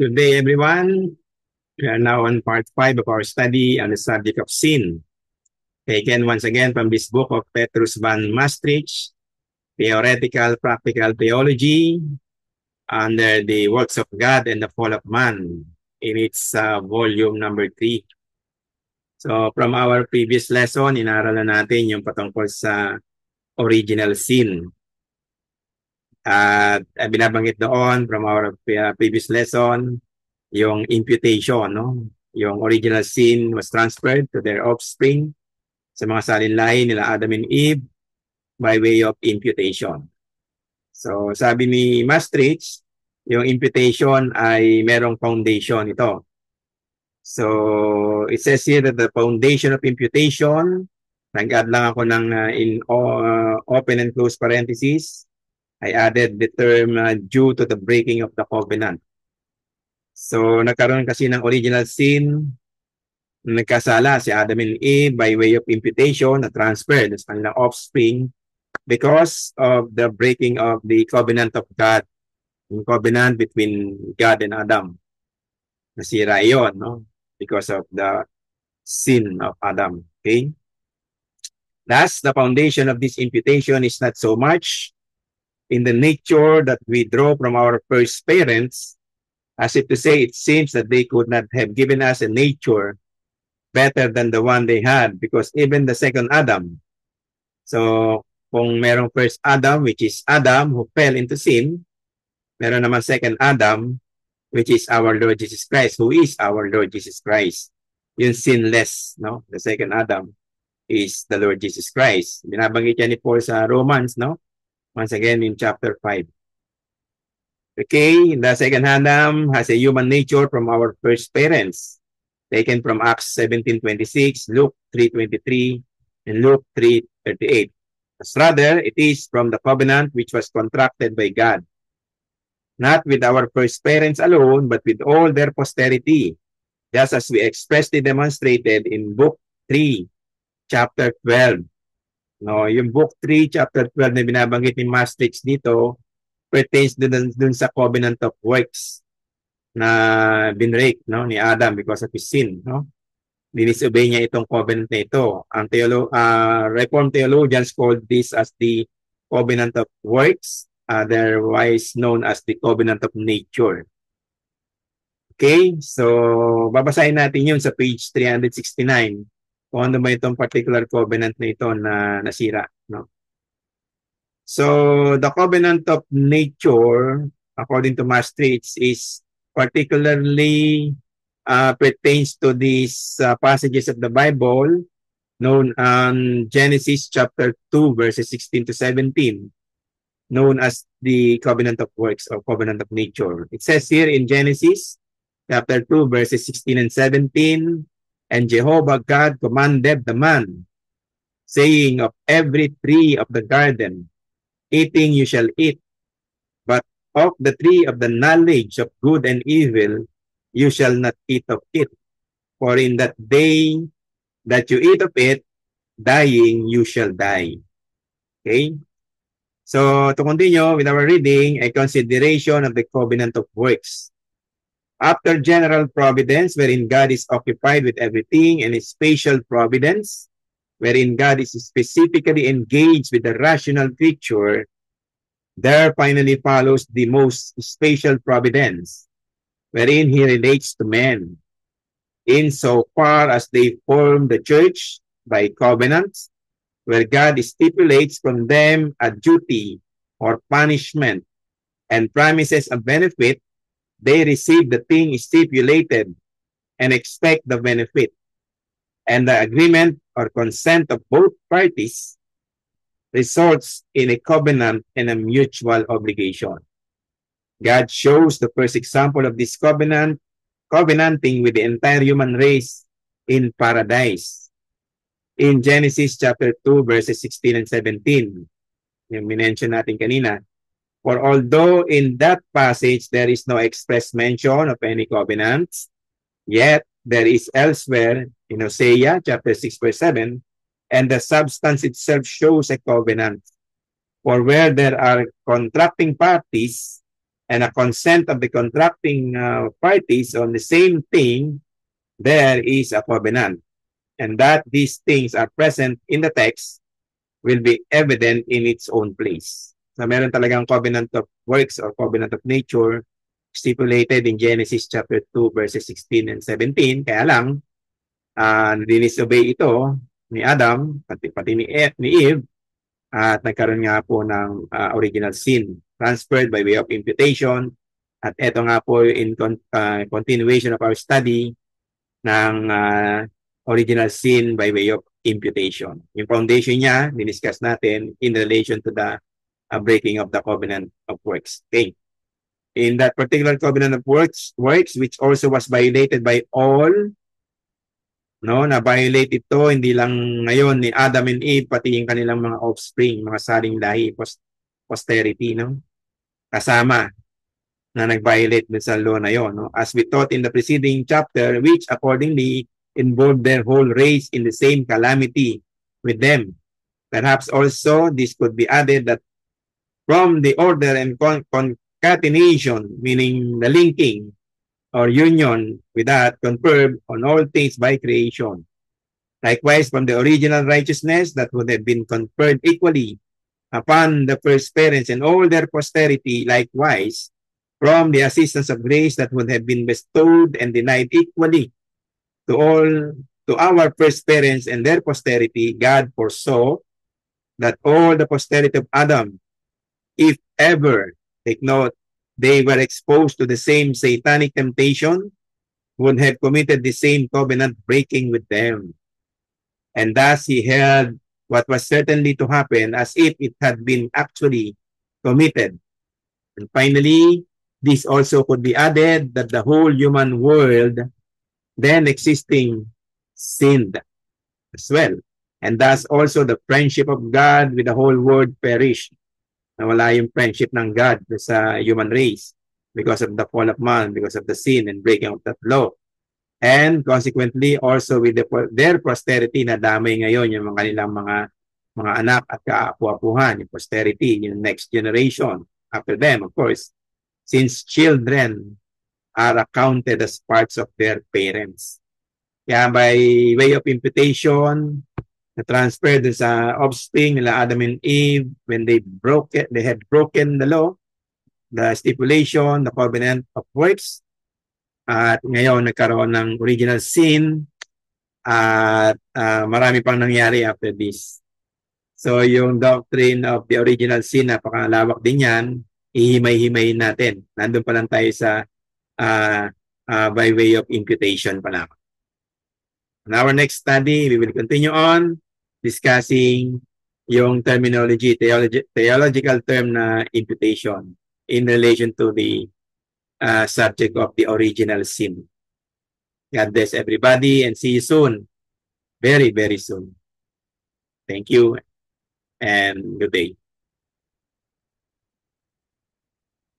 Good day, everyone. We are now on part 5 of our study on the subject of sin. Taken once again from this book of Petrus van Maastricht, Theoretical Practical Theology, under the Works of God and the Fall of Man, in its volume number 3. So from our previous lesson, inaralan natin yung patungkol sa original sin. At binabanggit doon from our previous lesson, yung imputation, no? Yung original sin was transferred to their offspring sa mga salinlahi nila Adam and Eve by way of imputation. So sabi ni Maastricht, yung imputation ay merong foundation ito. So it says here that the foundation of imputation, nag-add lang ako ng in open and close parentheses, I added the term due to the breaking of the covenant. So nagkaroon kasi ng original sin, nagkasala si Adam and Eve by way of imputation na transfer sa kanilang offspring because of the breaking of the covenant of God, yung covenant between God and Adam. Nasira yun, no? Because of the sin of Adam. Okay? Thus, the foundation of this imputation is not so much in the nature that we draw from our first parents, as if to say, it seems that they could not have given us a nature better than the one they had, because even the second Adam, so kung merong first Adam, which is Adam who fell into sin, meron naman second Adam, which is our Lord Jesus Christ, who is our Lord Jesus Christ. Yung sinless, no? The second Adam is the Lord Jesus Christ. Binabanggit yan ni Paul sa Romans, no? Once again in chapter 5. Okay, the second Adam has a human nature from our first parents, taken from Acts 17:26, Luke 3:23, and Luke 3:38. As rather, it is from the covenant which was contracted by God, not with our first parents alone, but with all their posterity, just as we expressly demonstrated in Book 3, chapter 12. No, yung Book 3, chapter 12 na binabanggit ni Maastricht dito, pertains dun sa covenant of works na binrake, no, ni Adam because of his sin, no? Dinisobey niya itong covenant na ito. Ang Reformed theologians called this as the covenant of works, otherwise known as the covenant of nature. Okay, so babasahin natin yun sa page 369 kung ano ba itong particular covenant na ito na nasira, no? So the covenant of nature, according to Maastricht, is particularly pertains to these passages of the Bible known on Genesis chapter 2 verses 16 to 17, known as the covenant of works or covenant of nature. It says here in Genesis chapter 2 verses 16 and 17, and Jehovah God commanded the man, saying, of every tree of the garden eating you shall eat, but of the tree of the knowledge of good and evil you shall not eat of it. For in that day that you eat of it, dying you shall die. Okay? So to continue with our reading, a consideration of the covenant of works. After general providence, wherein God is occupied with everything, and a spatial providence, wherein God is specifically engaged with the rational creature, there finally follows the most spatial providence, wherein he relates to men, in so far as they form the church by covenants, where God stipulates from them a duty or punishment and promises a benefit. They receive the thing stipulated and expect the benefit, and the agreement or consent of both parties results in a covenant and a mutual obligation. God shows the first example of this covenanting with the entire human race in paradise. In Genesis chapter 2 verses 16 and 17, yung minention natin kanina. For although in that passage there is no express mention of any covenants, yet there is elsewhere in Hosea chapter 6 verse 7, and the substance itself shows a covenant. For where there are contracting parties and a consent of the contracting parties on the same thing, there is a covenant. And that these things are present in the text will be evident in its own place. So meron talagang covenant of works or covenant of nature stipulated in Genesis chapter 2 verses 16 and 17. Kaya lang, disobey ito ni Adam, pati ni Eve, at nagkaroon nga po ng original sin transferred by way of imputation. At ito nga po in continuation of our study ng original sin by way of imputation. Yung foundation niya, diniscuss natin in relation to the breaking of the covenant of works. Okay. In that particular covenant of works which also was violated by all, no, na-violate ito hindi lang ngayon ni Adam and Eve, pati yung kanilang mga offspring, mga saling lahi, posterity, no? Kasama na nag-violate dun sa law na yon, no? As we taught in the preceding chapter, which accordingly involved their whole race in the same calamity with them. Perhaps also this could be added that from the order and concatenation, meaning the linking or union with that conferred on all things by creation. Likewise, from the original righteousness that would have been conferred equally upon the first parents and all their posterity, likewise, from the assistance of grace that would have been bestowed and denied equally to our first parents and their posterity, God foresaw that all the posterity of Adam, if ever, take note, they were exposed to the same satanic temptation, would have committed the same covenant breaking with them. And thus he held what was certainly to happen as if it had been actually committed. And finally, this also could be added that the whole human world then existing sinned as well. And thus also the friendship of God with the whole world perished. Nawala yung friendship ng God sa human race because of the fall of man, because of the sin and breaking of that law. And consequently, also with their posterity na damay ngayon yung kanilang mga anak at kaapu-apuhan, yung posterity, yung next generation after them, of course, since children are accounted as parts of their parents. Kaya by way of imputation, na transfer dun sa offspring nila Adam and Eve when they had broken the law, the stipulation, the covenant of works, at ngayon nagkaroon ng original sin at marami pang nangyari after this. So yung doctrine of the original sin, napakalawak din yan, ihimay-himayin natin. Nandun pa lang tayo sa by way of imputation pa lang. In our next study, we will continue on discussing yung terminology, theological term na imputation in relation to the subject of the original sin. God bless everybody and see you soon. Very, very soon. Thank you and good day.